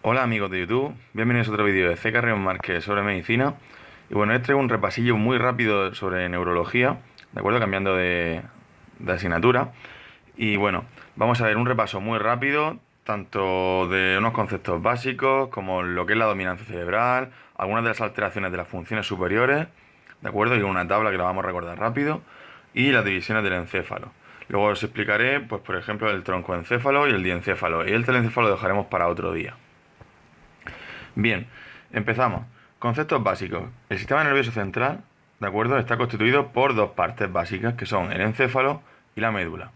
Hola amigos de YouTube, bienvenidos a otro vídeo de C. Carreón Márquez sobre medicina. Y bueno, este es un repasillo muy rápido sobre neurología, ¿de acuerdo? Cambiando de asignatura. Y bueno, vamos a ver un repaso muy rápido, tanto de unos conceptos básicos como lo que es la dominancia cerebral, algunas de las alteraciones de las funciones superiores, ¿de acuerdo? Y una tabla que la vamos a recordar rápido, y las divisiones del encéfalo. Luego os explicaré, pues por ejemplo, el troncoencéfalo y el diencéfalo, y el telencéfalo lo dejaremos para otro día. Bien, empezamos. Conceptos básicos. El sistema nervioso central, ¿de acuerdo? Está constituido por dos partes básicas, que son el encéfalo y la médula.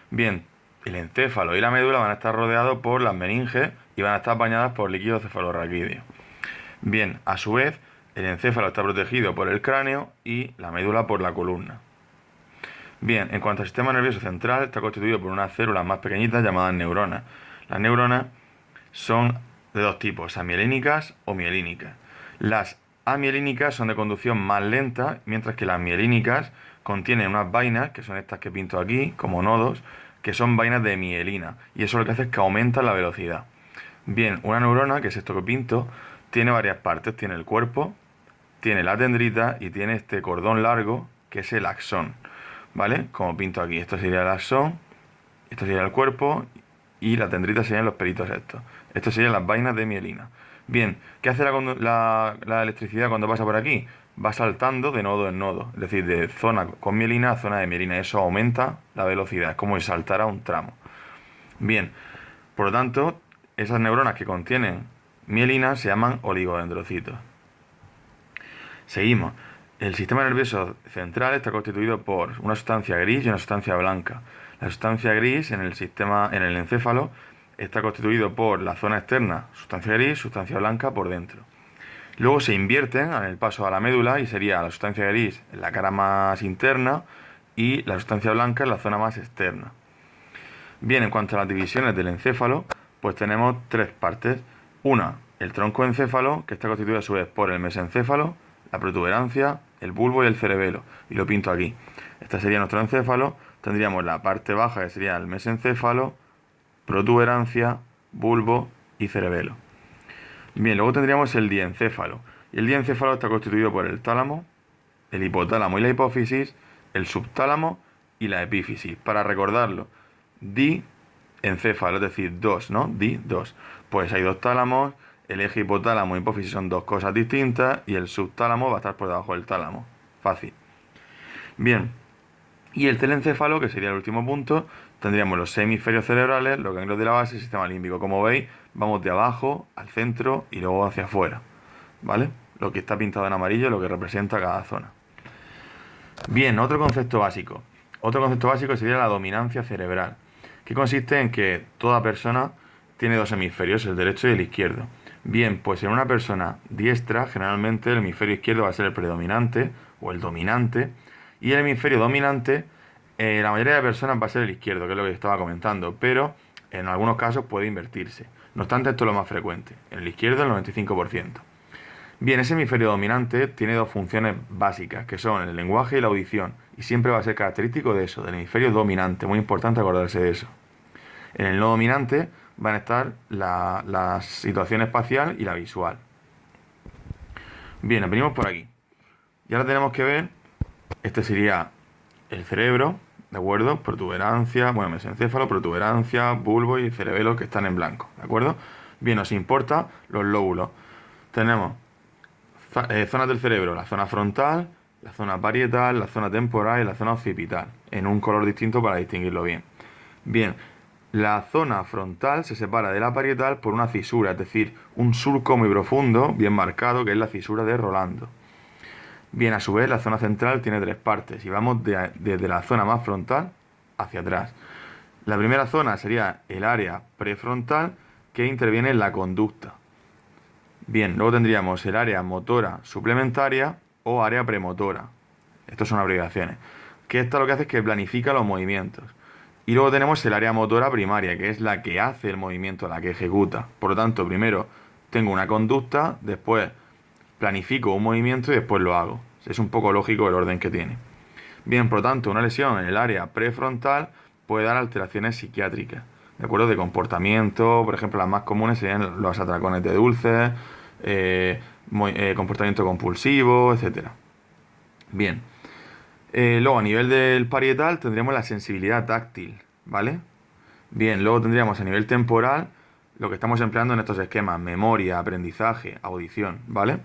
Bien, el encéfalo y la médula van a estar rodeados por las meninges y van a estar bañadas por líquido cefalorraquídeo. Bien, a su vez, el encéfalo está protegido por el cráneo y la médula por la columna. Bien, en cuanto al sistema nervioso central, está constituido por unas células más pequeñitas llamadas neuronas. Las neuronas son de dos tipos, amielínicas o mielínicas. Las amielínicas son de conducción más lenta, mientras que las mielínicas contienen unas vainas, que son estas que pinto aquí, como nodos, que son vainas de mielina, y eso lo que hace es que aumenta la velocidad. Bien, una neurona, que es esto que pinto, tiene varias partes, tiene el cuerpo, tiene la dendrita y tiene este cordón largo, que es el axón, ¿vale? Como pinto aquí, esto sería el axón, esto sería el cuerpo, y las dendritas serían los pelitos estos. Estas serían las vainas de mielina. Bien, ¿qué hace la electricidad cuando pasa por aquí? Va saltando de nodo en nodo, es decir, de zona con mielina a zona de mielina. Eso aumenta la velocidad, es como si saltara un tramo. Bien, por lo tanto, esas neuronas que contienen mielina se llaman oligodendrocitos. Seguimos. El sistema nervioso central está constituido por una sustancia gris y una sustancia blanca. La sustancia gris en el encéfalo está constituido por la zona externa, sustancia gris, sustancia blanca por dentro. Luego se invierten en el paso a la médula y sería la sustancia gris en la cara más interna y la sustancia blanca en la zona más externa. Bien, en cuanto a las divisiones del encéfalo, pues tenemos tres partes. Una, el troncoencéfalo, que está constituido a su vez por el mesencéfalo, la protuberancia, el bulbo y el cerebelo. Y lo pinto aquí. Este sería nuestro encéfalo. Tendríamos la parte baja, que sería el mesencéfalo, protuberancia, bulbo y cerebelo. Bien, luego tendríamos el diencéfalo. Y el diencéfalo está constituido por el tálamo, el hipotálamo y la hipófisis, el subtálamo y la epífisis. Para recordarlo, diencéfalo, es decir, dos, ¿no? Dos. Pues hay dos tálamos, el eje hipotálamo y hipófisis son dos cosas distintas y el subtálamo va a estar por debajo del tálamo. Fácil. Bien. Y el telencéfalo, que sería el último punto, tendríamos los hemisferios cerebrales, los ganglios de la base y el sistema límbico. Como veis, vamos de abajo al centro y luego hacia afuera, ¿vale? Lo que está pintado en amarillo es lo que representa cada zona. Bien, otro concepto básico. Otro concepto básico sería la dominancia cerebral, que consiste en que toda persona tiene dos hemisferios, el derecho y el izquierdo. Bien, pues en una persona diestra, generalmente el hemisferio izquierdo va a ser el predominante o el dominante, y el hemisferio dominante, la mayoría de personas va a ser el izquierdo, que es lo que estaba comentando, pero en algunos casos puede invertirse. No obstante, esto es lo más frecuente. En el izquierdo, el 95%. Bien, ese hemisferio dominante tiene dos funciones básicas, que son el lenguaje y la audición, y siempre va a ser característico de eso, del hemisferio dominante. Muy importante acordarse de eso. En el no dominante van a estar la situación espacial y la visual. Bien, venimos por aquí. Y ahora tenemos que ver, este sería el cerebro, ¿de acuerdo? Protuberancia, bueno, mesencéfalo, protuberancia, bulbo y cerebelo que están en blanco, ¿de acuerdo? Bien, nos importa los lóbulos. Tenemos zonas del cerebro, la zona frontal, la zona parietal, la zona temporal y la zona occipital, en un color distinto para distinguirlo bien. Bien, la zona frontal se separa de la parietal por una fisura, es decir, un surco muy profundo, bien marcado, que es la fisura de Rolando. Bien, a su vez, la zona central tiene tres partes y vamos desde la zona más frontal hacia atrás. La primera zona sería el área prefrontal, que interviene en la conducta. Bien, luego tendríamos el área motora suplementaria o área premotora. Estas son abreviaciones. Que esto lo que hace es que planifica los movimientos. Y luego tenemos el área motora primaria, que es la que hace el movimiento, la que ejecuta. Por lo tanto, primero tengo una conducta, después planifico un movimiento y después lo hago. Es un poco lógico el orden que tiene. Bien, por lo tanto, una lesión en el área prefrontal puede dar alteraciones psiquiátricas, ¿de acuerdo? De comportamiento, por ejemplo, las más comunes serían los atracones de dulces, comportamiento compulsivo, etcétera. Bien. Luego, a nivel del parietal, tendríamos la sensibilidad táctil, ¿vale? Bien, luego tendríamos a nivel temporal lo que estamos empleando en estos esquemas: memoria, aprendizaje, audición, ¿vale?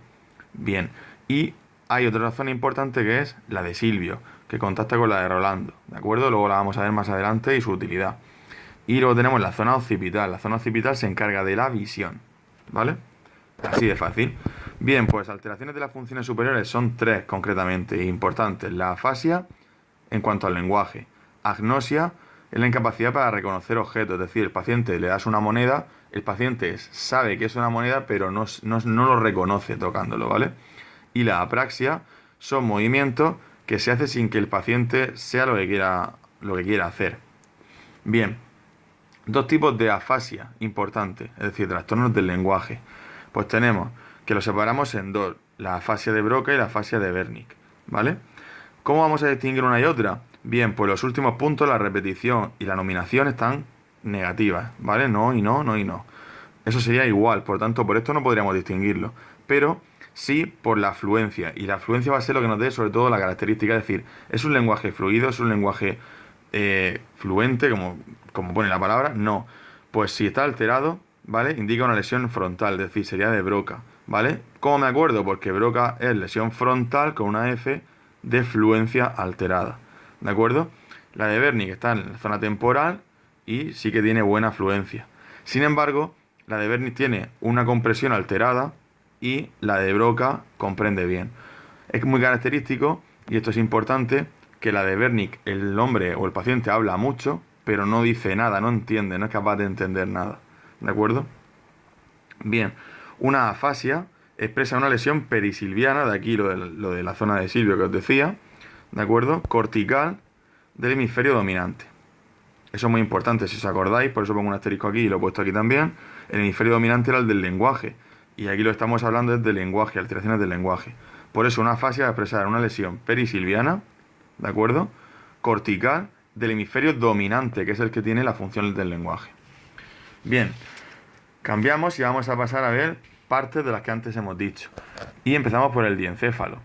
Bien, y hay otra zona importante que es la de Silvio, que contacta con la de Rolando, ¿de acuerdo? Luego la vamos a ver más adelante y su utilidad. Y luego tenemos la zona occipital. La zona occipital se encarga de la visión, ¿vale? Así de fácil. Bien, pues alteraciones de las funciones superiores son tres concretamente importantes. La afasia en cuanto al lenguaje. Agnosia es la incapacidad para reconocer objetos. Es decir, el paciente le das una moneda, el paciente sabe que es una moneda, pero no lo reconoce tocándolo, ¿vale? Y la apraxia son movimientos que se hace sin que el paciente sea lo que quiera hacer. Bien, dos tipos de afasia importantes, es decir, trastornos del lenguaje. Pues tenemos que los separamos en dos: la afasia de Broca y la afasia de Wernicke, ¿vale? ¿Cómo vamos a distinguir una y otra? Bien, pues los últimos puntos, la repetición y la nominación, están negativas, ¿vale? No y no, no y no. Eso sería igual, por tanto, por esto no podríamos distinguirlo. Pero sí por la fluencia. Y la fluencia va a ser lo que nos dé sobre todo la característica, es decir, ¿es un lenguaje fluido? ¿Es un lenguaje fluente, como pone la palabra? No. Pues si está alterado, ¿vale? Indica una lesión frontal, es decir, sería de Broca, ¿vale? ¿Cómo me acuerdo? Porque Broca es lesión frontal con una F de fluencia alterada, ¿de acuerdo? La de Wernicke está en la zona temporal y sí que tiene buena fluencia. Sin embargo, la de Wernicke tiene una compresión alterada y la de Broca comprende bien. Es muy característico, y esto es importante, que la de Wernicke, el hombre o el paciente habla mucho, pero no dice nada, no entiende, no es capaz de entender nada, ¿de acuerdo? Bien, una afasia expresa una lesión perisilviana, de aquí lo de la zona de Silvio que os decía, ¿de acuerdo? Cortical del hemisferio dominante. Eso es muy importante, si os acordáis, por eso pongo un asterisco aquí y lo he puesto aquí también. El hemisferio dominante era el del lenguaje, y aquí lo estamos hablando desde lenguaje, alteraciones del lenguaje. Por eso una afasia va a expresar una lesión perisilviana, ¿de acuerdo? Cortical del hemisferio dominante, que es el que tiene la función del lenguaje. Bien, cambiamos y vamos a pasar a ver partes de las que antes hemos dicho. Y empezamos por el diencéfalo.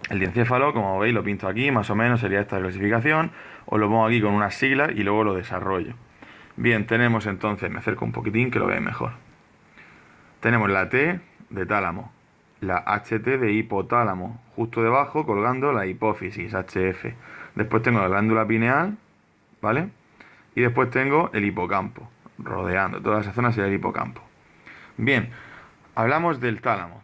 El diencéfalo, como veis, lo pinto aquí, más o menos sería esta clasificación. Os lo pongo aquí con unas siglas y luego lo desarrollo. Bien, tenemos entonces, me acerco un poquitín que lo veáis mejor. Tenemos la T de tálamo, la HT de hipotálamo, justo debajo colgando la hipófisis, HF. Después tengo la glándula pineal, ¿vale? Y después tengo el hipocampo, rodeando. Toda esa zona sería el hipocampo. Bien, hablamos del tálamo.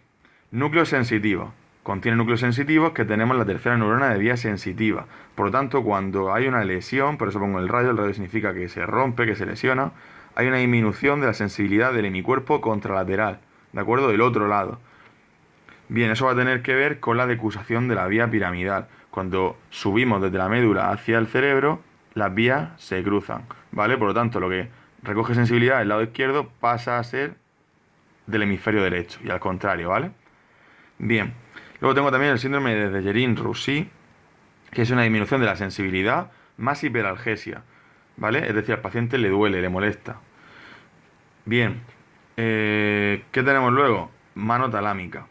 Núcleo sensitivo. Contiene núcleos sensitivos que tenemos la tercera neurona de vía sensitiva. Por lo tanto, cuando hay una lesión, por eso pongo el radio significa que se rompe, que se lesiona, hay una disminución de la sensibilidad del hemicuerpo contralateral, ¿de acuerdo? Del otro lado. Bien, eso va a tener que ver con la decusación de la vía piramidal. Cuando subimos desde la médula hacia el cerebro, las vías se cruzan, ¿vale? Por lo tanto, lo que recoge sensibilidad del lado izquierdo pasa a ser del hemisferio derecho y al contrario, ¿vale? Bien, luego tengo también el síndrome de Dejerin-Roussy, que es una disminución de la sensibilidad más hiperalgesia, ¿vale? Es decir, al paciente le duele, le molesta. Bien, ¿qué tenemos luego? Mano talámica,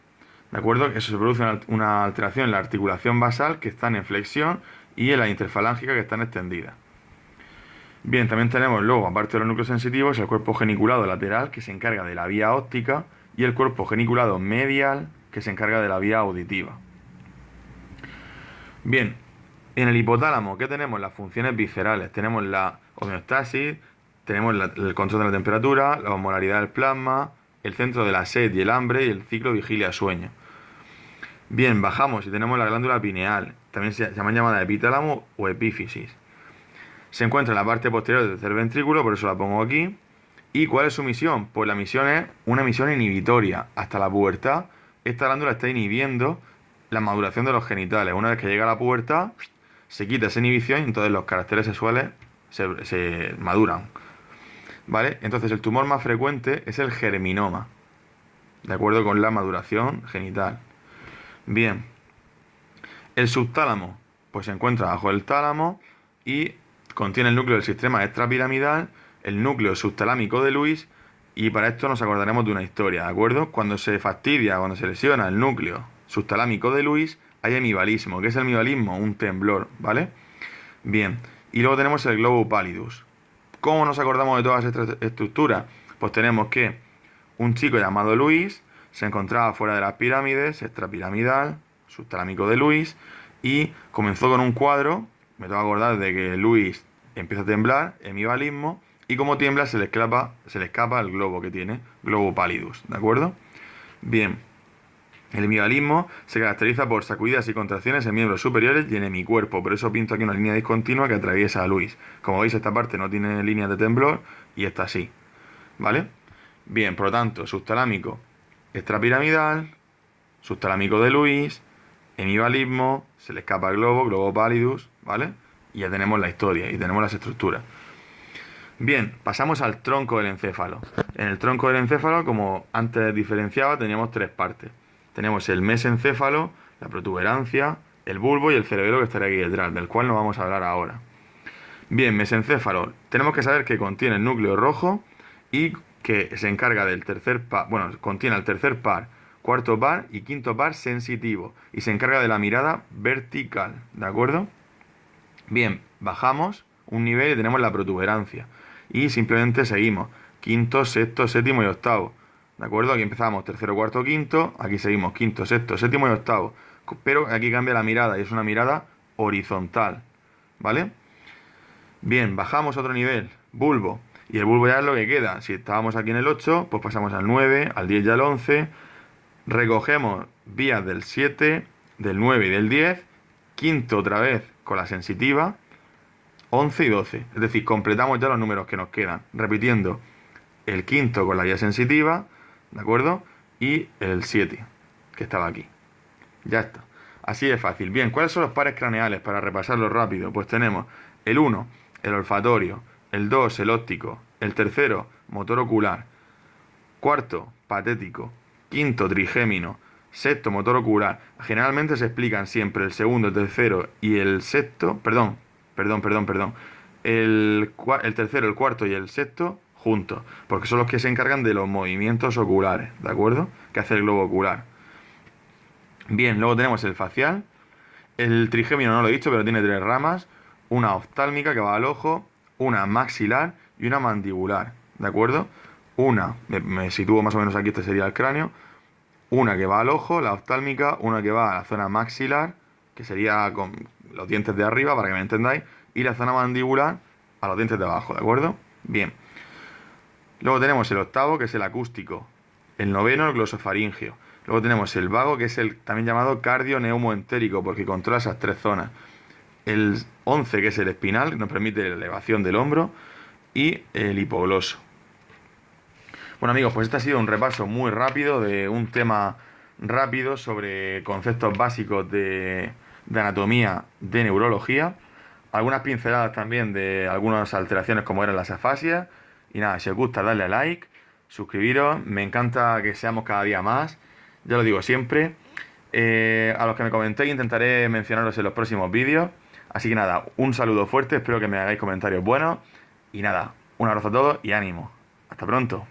¿de acuerdo? Eso se produce una alteración en la articulación basal, que está en flexión, y en la interfalángica, que está en extendida. Bien, también tenemos luego, aparte de los núcleos sensitivos, el cuerpo geniculado lateral, que se encarga de la vía óptica, y el cuerpo geniculado medial, que se encarga de la vía auditiva. Bien, en el hipotálamo, ¿qué tenemos? Las funciones viscerales. Tenemos la homeostasis, tenemos el control de la temperatura, la osmolaridad del plasma, el centro de la sed y el hambre, y el ciclo vigilia-sueño. Bien, bajamos y tenemos la glándula pineal, también se llama llamada epitálamo o epífisis. Se encuentra en la parte posterior del tercer ventrículo, por eso la pongo aquí. ¿Y cuál es su misión? Pues la misión es una misión inhibitoria. Hasta la pubertad, esta glándula está inhibiendo la maduración de los genitales. Una vez que llega a la pubertad, se quita esa inhibición y entonces los caracteres sexuales se maduran, ¿vale? Entonces el tumor más frecuente es el germinoma, de acuerdo con la maduración genital. Bien, el subtálamo, pues se encuentra bajo el tálamo y contiene el núcleo del sistema extrapiramidal, el núcleo subtalámico de Lewis, y para esto nos acordaremos de una historia, ¿de acuerdo? Cuando se fastidia, cuando se lesiona el núcleo subtalámico de Lewis, hay hemibalismo. ¿Qué es el hemibalismo? Un temblor, ¿vale? Bien, y luego tenemos el globo pallidus. ¿Cómo nos acordamos de todas estas estructuras? Pues tenemos que un chico llamado Luis se encontraba fuera de las pirámides, extrapiramidal, subtalámico de Luis, y comenzó con un cuadro. Me tengo que acordar de que Luis empieza a temblar, hemibalismo, y como tiembla se le escapa el globo que tiene, globo pallidus, ¿de acuerdo? Bien, el hemibalismo se caracteriza por sacudidas y contracciones en miembros superiores y en hemicuerpo, por eso pinto aquí una línea discontinua que atraviesa a Luis. Como veis, esta parte no tiene líneas de temblor y esta sí, ¿vale? Bien, por lo tanto, subtalámico extrapiramidal, subtalámico de Luis, hemibalismo, se le escapa el globo, globo pallidus, ¿vale? Y ya tenemos la historia y tenemos las estructuras. Bien, pasamos al tronco del encéfalo. En el tronco del encéfalo, como antes diferenciaba, teníamos tres partes. Tenemos el mesencéfalo, la protuberancia, el bulbo y el cerebelo que estaría aquí detrás, del cual no vamos a hablar ahora. Bien, mesencéfalo. Tenemos que saber que contiene el núcleo rojo y que se encarga del tercer par, bueno, contiene el tercer par, cuarto par y quinto par sensitivo y se encarga de la mirada vertical, ¿de acuerdo? Bien, bajamos un nivel y tenemos la protuberancia y simplemente seguimos quinto, sexto, séptimo y octavo, ¿de acuerdo? Aquí empezamos tercero, cuarto, quinto, aquí seguimos quinto, sexto, séptimo y octavo, pero aquí cambia la mirada y es una mirada horizontal, ¿vale? Bien, bajamos otro nivel, bulbo. Y el bulbo ya es lo que queda. Si estábamos aquí en el 8, pues pasamos al 9, al 10 y al 11. Recogemos vías del 7, del 9 y del 10. Quinto otra vez con la sensitiva. 11 y 12. Es decir, completamos ya los números que nos quedan. Repitiendo el quinto con la vía sensitiva, ¿de acuerdo? Y el 7, que estaba aquí. Ya está. Así de fácil. Bien, ¿cuáles son los pares craneales? Para repasarlo rápido. Pues tenemos el 1, el olfatorio. El 2, el óptico. El tercero, motor ocular. Cuarto, patético. Quinto, trigémino. Sexto, motor ocular. Generalmente se explican siempre el segundo, el tercero y el sexto. Perdón. El tercero, el cuarto y el sexto juntos. Porque son los que se encargan de los movimientos oculares. ¿De acuerdo? Que hace el globo ocular. Bien, luego tenemos el facial. El trigémino no lo he dicho, pero tiene tres ramas. Una oftálmica que va al ojo, una maxilar y una mandibular, ¿de acuerdo? Una, me sitúo más o menos aquí, este sería el cráneo, una que va al ojo, la oftálmica, una que va a la zona maxilar, que sería con los dientes de arriba, para que me entendáis, y la zona mandibular a los dientes de abajo, ¿de acuerdo? Bien. Luego tenemos el octavo, que es el acústico, el noveno, el glosofaringeo. Luego tenemos el vago, que es el también llamado cardio-neumoentérico, porque controla esas tres zonas. El 11, que es el espinal, que nos permite la elevación del hombro, y el hipogloso. Bueno amigos, pues este ha sido un repaso muy rápido de un tema rápido sobre conceptos básicos de anatomía, de neurología, algunas pinceladas también de algunas alteraciones como eran las afasias, y nada, si os gusta darle a like, suscribiros, me encanta que seamos cada día más, ya lo digo siempre. A los que me comentéis intentaré mencionaros en los próximos vídeos. Así que nada, un saludo fuerte, espero que me hagáis comentarios buenos. Y nada, un abrazo a todos y ánimo. Hasta pronto.